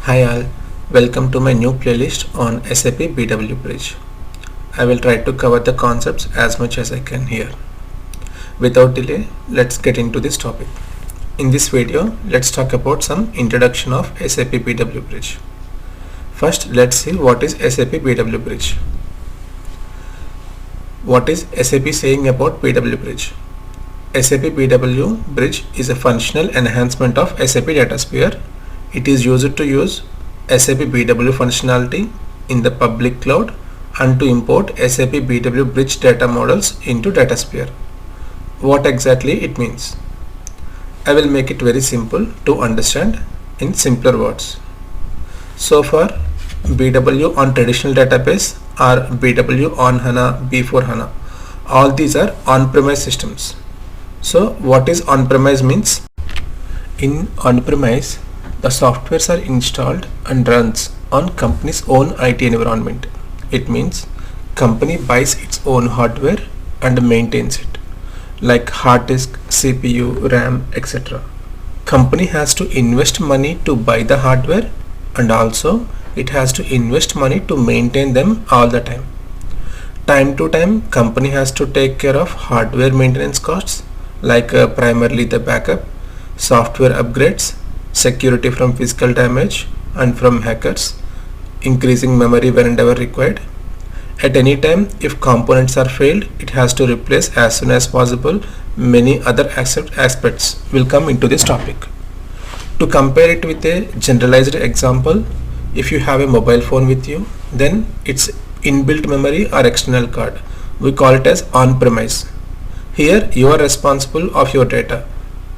Hi all, welcome to my new playlist on SAP BW Bridge. I will try to cover the concepts as much as I can here. Without delay, let's get into this topic. In this video, let's talk about some introduction of SAP BW Bridge. First, let's see what is SAP BW Bridge. What is SAP saying about BW Bridge? SAP BW Bridge is a functional enhancement of SAP DataSphere. It is used to use SAP BW functionality in the public cloud and to import SAP BW Bridge data models into DataSphere. What exactly it means? I will make it very simple to understand in simpler words. So far, BW on traditional database or BW on HANA, B4 HANA, all these are on-premise systems. So what is on-premise means? In on-premise, the softwares are installed and runs on company's own IT environment. It means company buys its own hardware and maintains it, like hard disk, CPU, RAM, etc. Company has to invest money to buy the hardware, and also it has to invest money to maintain them all the time. Time to time, company has to take care of hardware maintenance costs, like primarily the backup, software upgrades, security from physical damage and from hackers, increasing memory whenever required. At any time, if components are failed, it has to replace as soon as possible. Many other aspects will come into this topic. To compare it with a generalized example, if you have a mobile phone with you, then its inbuilt memory or external card, we call it as on-premise. Here you are responsible of your data.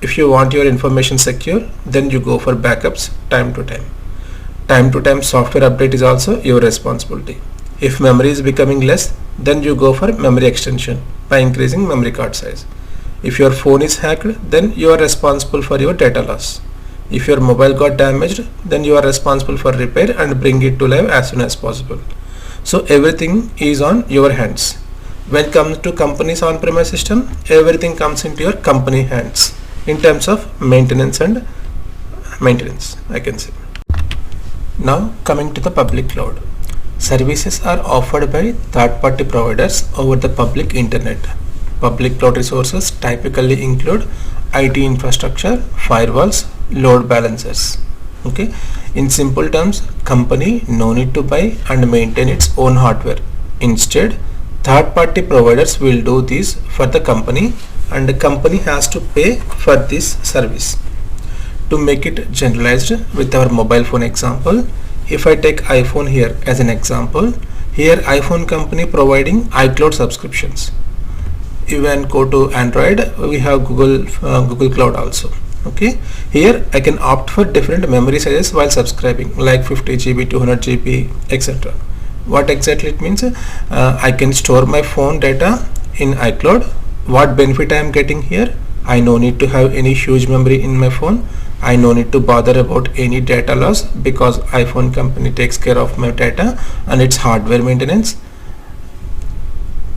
If you want your information secure, then you go for backups time to time. Time to time software update is also your responsibility. If memory is becoming less, then you go for memory extension by increasing memory card size. If your phone is hacked, then you are responsible for your data loss. If your mobile got damaged, then you are responsible for repair and bring it to life as soon as possible. So everything is on your hands. When it comes to company's on-premise system, everything comes into your company hands in terms of maintenance, I can say. Now coming to the public cloud. Services are offered by third-party providers over the public internet. Public cloud resources typically include IT infrastructure, firewalls, load balancers. Okay. In simple terms, company no need to buy and maintain its own hardware. Instead, third-party providers will do this for the company, and the company has to pay for this service. To make it generalized with our mobile phone example, if I take iPhone here as an example, here iPhone company providing iCloud subscriptions. Even go to Android, we have Google Cloud also. Okay, here I can opt for different memory sizes while subscribing, like 50 GB, 200 GB, etc. What exactly it means? I can store my phone data in iCloud. What benefit I am getting here? I no need to have any huge memory in my phone. I no need to bother about any data loss because iPhone company takes care of my data and its hardware maintenance.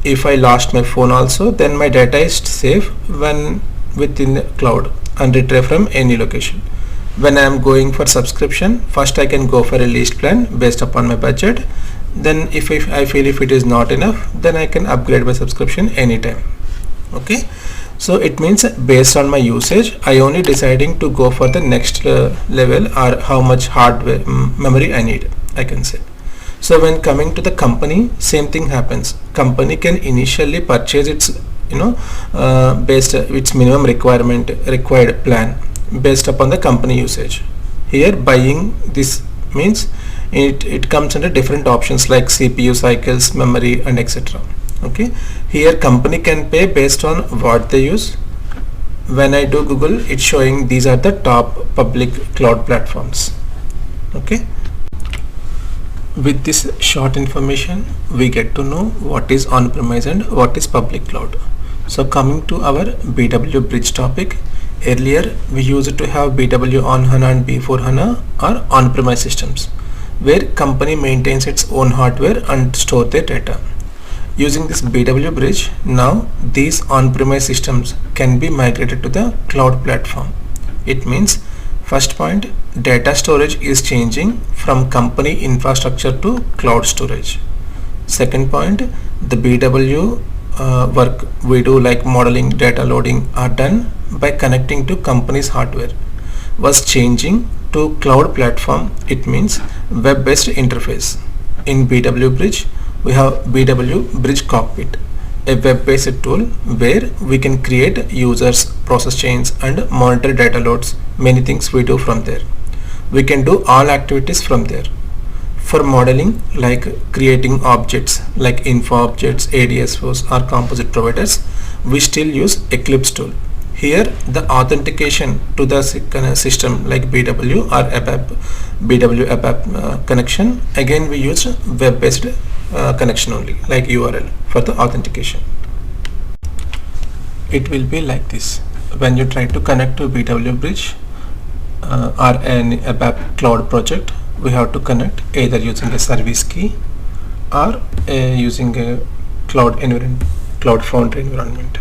If I lost my phone also, then my data is safe when within the cloud and retrieve from any location. When I am going for subscription, first I can go for a leased plan based upon my budget. Then if I feel if it is not enough, then I can upgrade my subscription anytime. Okay, so it means based on my usage, I only deciding to go for the next level or how much hardware memory I need, I can say. So when coming to the company, same thing happens. Company can initially purchase its based its minimum required plan based upon the company usage. Here buying this means it comes under different options like CPU cycles, memory, and etc. Okay, here company can pay based on what they use. When I do Google, it's showing these are the top public cloud platforms. Okay, with this short information, we get to know what is on-premise and what is public cloud. So coming to our BW Bridge topic, earlier we used to have BW on HANA and B4 HANA or on-premise systems, where company maintains its own hardware and store their data. Using this BW Bridge, now these on-premise systems can be migrated to the cloud platform. It means First point, data storage is changing from company infrastructure to cloud storage. Second point, the BW work we do like modeling, data loading are done by connecting to company's hardware was changing to cloud platform. It means web-based interface. In BW Bridge, we have BW Bridge Cockpit, a web-based tool where we can create users, process chains and monitor data loads. Many things we do from there. We can do all activities from there. For modeling, like creating objects like info objects, ADSOs or composite providers, we still use Eclipse tool. Here the authentication to the system like BW or ABAP, BW ABAP connection, again we use web-based connection only like URL for the authentication. It will be like this. When you try to connect to BW Bridge or an ABAP cloud project, we have to connect either using a service key or using a cloud foundry environment.